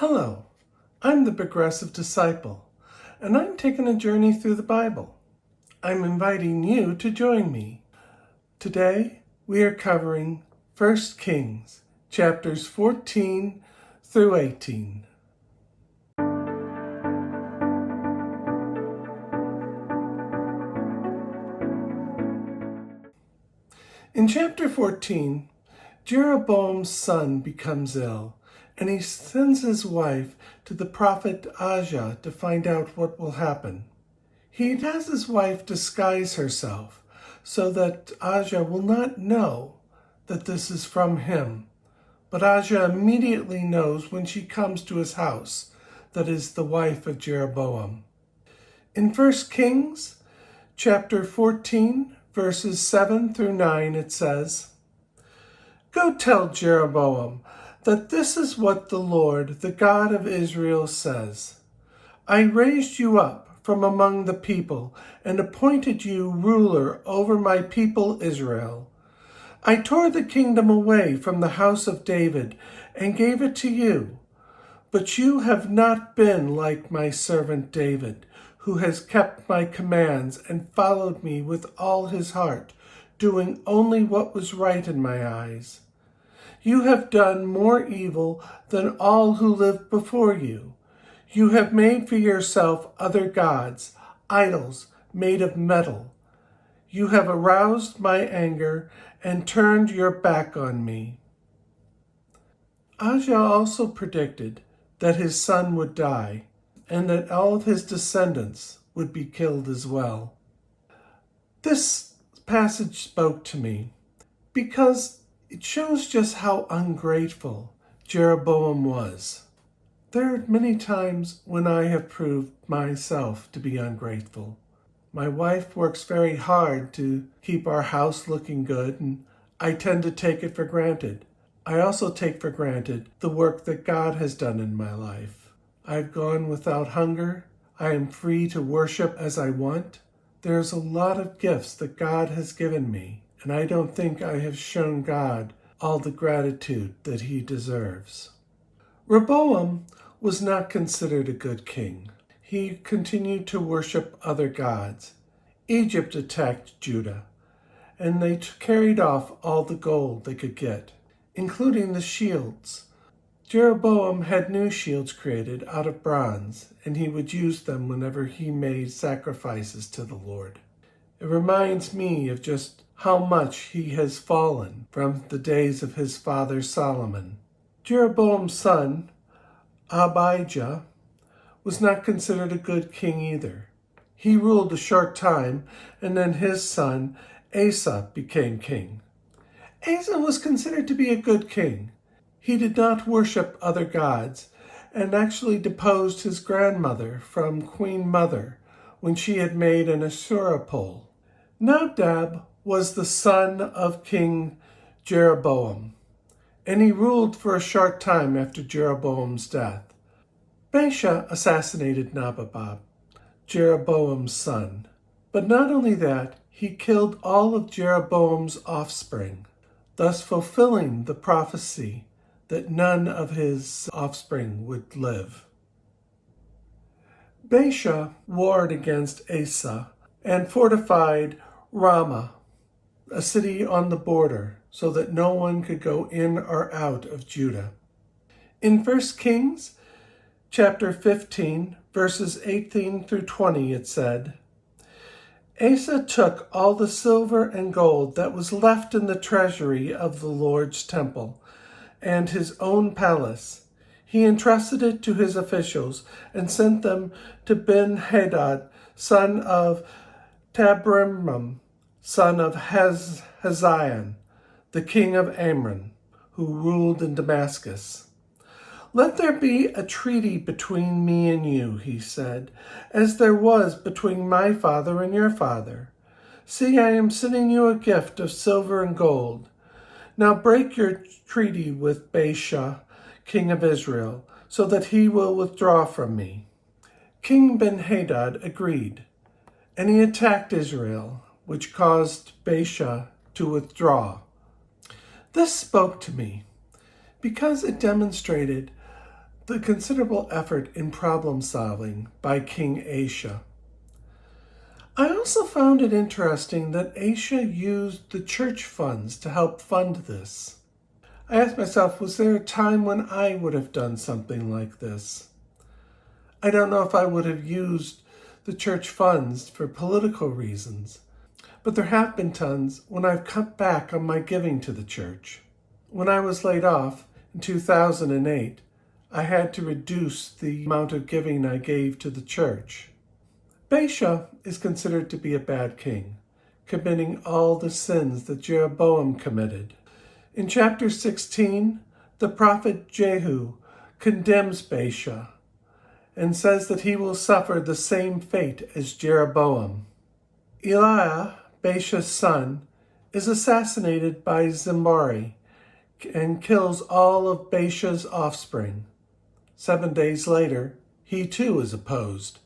Hello, I'm the Progressive Disciple, and I'm taking a journey through the Bible. I'm inviting you to join me. Today, we are covering 1 Kings, chapters 14 through 18. In chapter 14, Jeroboam's son becomes ill, and he sends his wife to the prophet Ahijah to find out what will happen. He has his wife disguise herself so that Ahijah will not know that this is from him. But Ahijah immediately knows when she comes to his house that is the wife of Jeroboam. In 1 Kings chapter 14, verses 7 through 9, it says, "Go tell Jeroboam that this is what the Lord, the God of Israel, says. I raised you up from among the people and appointed you ruler over my people Israel. I tore the kingdom away from the house of David and gave it to you. But you have not been like my servant David, who has kept my commands and followed me with all his heart, doing only what was right in my eyes. You have done more evil than all who lived before you. You have made for yourself other gods, idols made of metal. You have aroused my anger and turned your back on me." Ahijah also predicted that his son would die and that all of his descendants would be killed as well. This passage spoke to me because it shows just how ungrateful Jeroboam was. There are many times when I have proved myself to be ungrateful. My wife works very hard to keep our house looking good, and I tend to take it for granted. I also take for granted the work that God has done in my life. I've gone without hunger. I am free to worship as I want. There's a lot of gifts that God has given me, and I don't think I have shown God all the gratitude that he deserves. Rehoboam was not considered a good king. He continued to worship other gods. Egypt attacked Judah, and they carried off all the gold they could get, including the shields. Jeroboam had new shields created out of bronze, and he would use them whenever he made sacrifices to the Lord. It reminds me of just how much he has fallen from the days of his father Solomon. Jeroboam's son, Abijah, was not considered a good king either. He ruled a short time, and then his son, Asa, became king. Asa was considered to be a good king. He did not worship other gods, and actually deposed his grandmother from Queen Mother when she had made an Asherah pole. Nadab was the son of King Jeroboam, and he ruled for a short time after Jeroboam's death. Baasha assassinated Nabob, Jeroboam's son. But not only that, he killed all of Jeroboam's offspring, thus fulfilling the prophecy that none of his offspring would live. Baasha warred against Asa and fortified Ramah, a city on the border, so that no one could go in or out of Judah. In 1 Kings chapter 15, verses 18 through 20, it said, "Asa took all the silver and gold that was left in the treasury of the Lord's temple and his own palace. He entrusted it to his officials and sent them to Ben-Hadad, son of Tabrimam, son of Hazael, the king of Ammon, who ruled in Damascus. 'Let there be a treaty between me and you,' he said, 'as there was between my father and your father. See, I am sending you a gift of silver and gold. Now break your treaty with Baasha, king of Israel, so that he will withdraw from me.' King Ben-Hadad agreed, and he attacked Israel, which caused Baasha to withdraw. This spoke to me because it demonstrated the considerable effort in problem solving by King Asa. I also found it interesting that Asa used the church funds to help fund this. I asked myself, was there a time when I would have done something like this? I don't know if I would have used the church funds for political reasons, but there have been times when I've cut back on my giving to the church. When I was laid off in 2008, I had to reduce the amount of giving I gave to the church. Baasha is considered to be a bad king, committing all the sins that Jeroboam committed. In chapter 16, the prophet Jehu condemns Baasha and says that he will suffer the same fate as Jeroboam. Eliah, Baasha's son, is assassinated by Zimbari and kills all of Baasha's offspring. 7 days later, he too is opposed.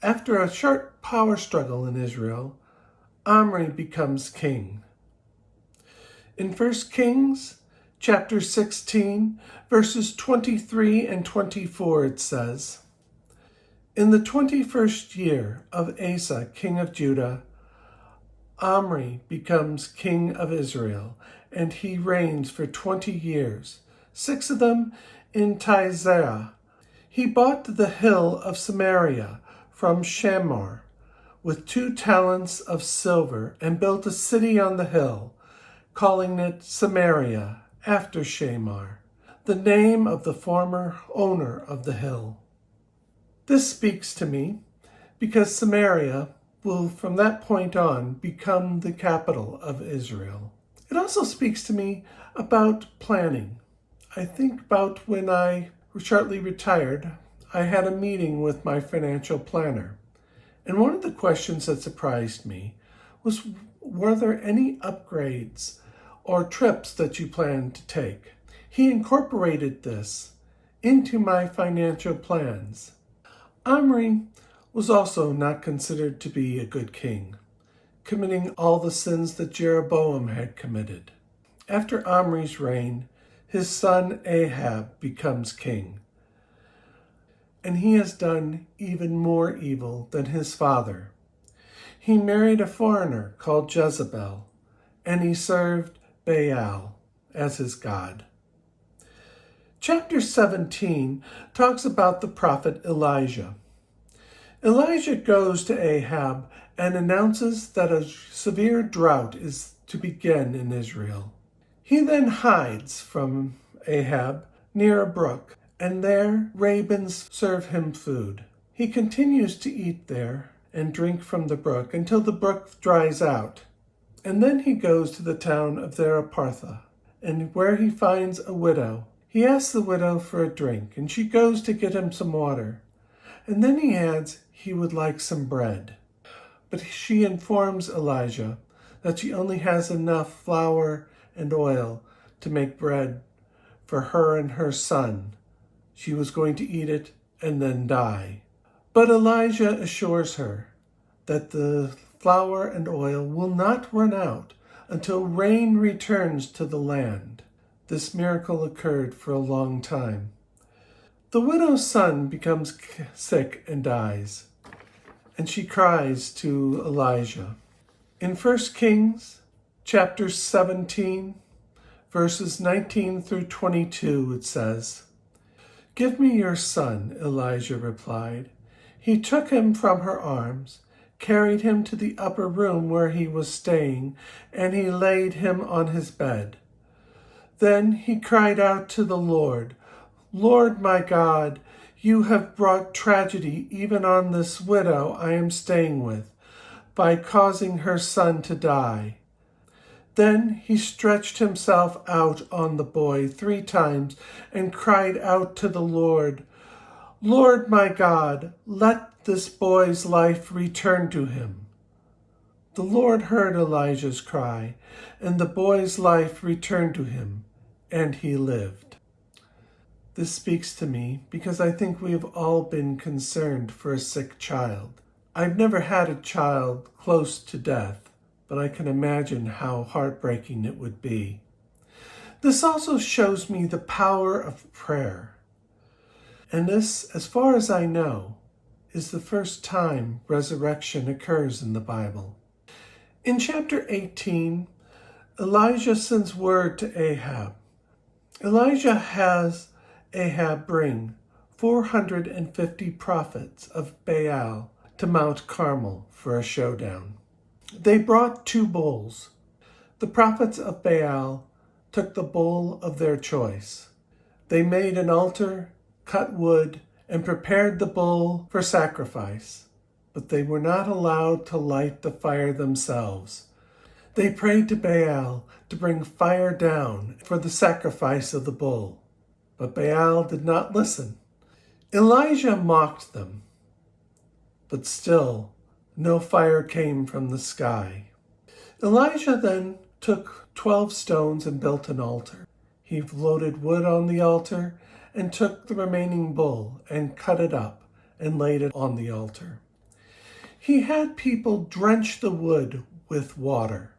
After a short power struggle in Israel, Omri becomes king. In 1 Kings chapter 16, verses 23 and 24, it says, "In the 21st year of Asa, king of Judah, Omri becomes king of Israel, and he reigns for 20 years, 6 of them in Tirzah. He bought the hill of Samaria from Shamar with 2 talents of silver and built a city on the hill, calling it Samaria after Shamar, the name of the former owner of the hill." This speaks to me because Samaria will from that point on become the capital of Israel. It also speaks to me about planning. I think about when I shortly retired, I had a meeting with my financial planner. And one of the questions that surprised me was, were there any upgrades or trips that you planned to take? He incorporated this into my financial plans. Omri was also not considered to be a good king, committing all the sins that Jeroboam had committed. After Omri's reign, his son Ahab becomes king, and he has done even more evil than his father. He married a foreigner called Jezebel, and he served Baal as his god. Chapter 17 talks about the prophet Elijah. Elijah goes to Ahab and announces that a severe drought is to begin in Israel. He then hides from Ahab near a brook, and there ravens serve him food. He continues to eat there and drink from the brook until the brook dries out. And then he goes to the town of Zarephath, and where he finds a widow. He asks the widow for a drink, and she goes to get him some water. And then he adds he would like some bread. But she informs Elijah that she only has enough flour and oil to make bread for her and her son. She was going to eat it and then die. But Elijah assures her that the flour and oil will not run out until rain returns to the land. This miracle occurred for a long time. The widow's son becomes sick and dies, and she cries to Elijah. In 1 Kings chapter 17, verses 19 through 22, it says, "Give me your son," Elijah replied. He took him from her arms, carried him to the upper room where he was staying, and he laid him on his bed. Then he cried out to the Lord, "Lord my God, you have brought tragedy even on this widow I am staying with, by causing her son to die." Then he stretched himself out on the boy 3 times and cried out to the Lord, "Lord my God, let this boy's life return to him." The Lord heard Elijah's cry, and the boy's life returned to him, and he lived. This speaks to me because I think we have all been concerned for a sick child. I've never had a child close to death, but I can imagine how heartbreaking it would be. This also shows me the power of prayer. And this, as far as I know, is the first time resurrection occurs in the Bible. In chapter 18, Elijah sends word to Ahab. Elijah has Ahab bring 450 prophets of Baal to Mount Carmel for a showdown. They brought 2 bulls. The prophets of Baal took the bull of their choice. They made an altar, cut wood, and prepared the bull for sacrifice, but they were not allowed to light the fire themselves. They prayed to Baal to bring fire down for the sacrifice of the bull, but Baal did not listen. Elijah mocked them, but still no fire came from the sky. Elijah then took 12 stones and built an altar. He loaded wood on the altar and took the remaining bull and cut it up and laid it on the altar. He had people drench the wood with water.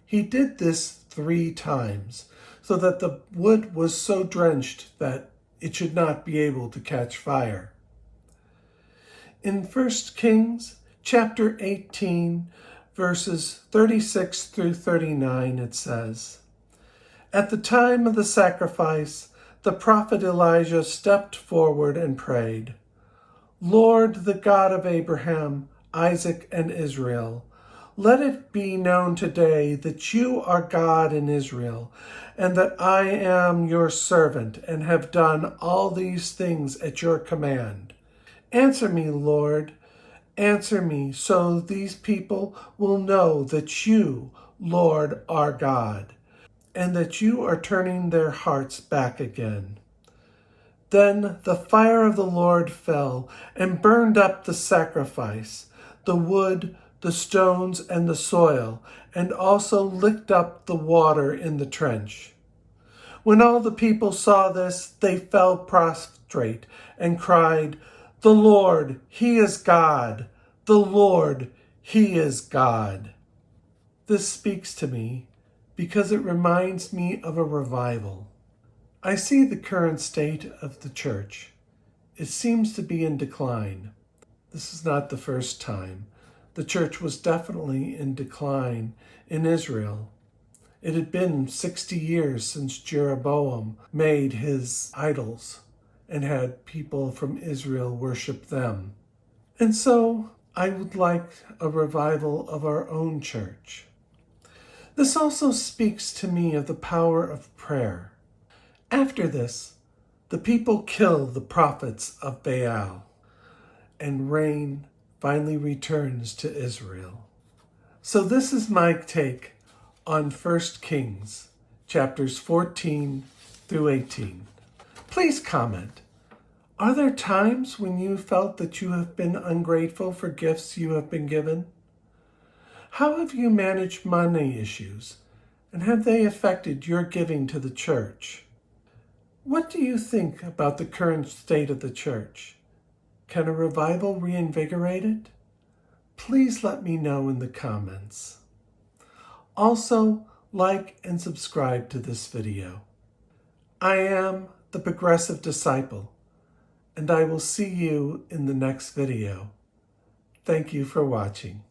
He did this 3 times so that the wood was so drenched that it should not be able to catch fire. In 1 Kings chapter 18, verses 36 through 39, it says, "At the time of the sacrifice, the prophet Elijah stepped forward and prayed, 'Lord, the God of Abraham, Isaac, and Israel, let it be known today that you are God in Israel, and that I am your servant and have done all these things at your command. Answer me, Lord, answer me, so these people will know that you, Lord, are God, and that you are turning their hearts back again.' Then the fire of the Lord fell and burned up the sacrifice, the wood, the stones, and the soil, and also licked up the water in the trench. When all the people saw this, they fell prostrate and cried, 'The Lord, He is God! The Lord, He is God!'" This speaks to me because it reminds me of a revival. I see the current state of the church. It seems to be in decline. This is not the first time. The church was definitely in decline in Israel. It had been 60 years since Jeroboam made his idols and had people from Israel worship them. And so I would like a revival of our own church. This also speaks to me of the power of prayer. After this, the people kill the prophets of Baal, and rain finally returns to Israel. So this is my take on 1 Kings, chapters 14 through 18. Please comment. Are there times when you felt that you have been ungrateful for gifts you have been given? How have you managed money issues, and have they affected your giving to the church? What do you think about the current state of the church? Can a revival reinvigorate it? Please let me know in the comments. Also, like and subscribe to this video. I am the Progressive Disciple, and I will see you in the next video. Thank you for watching.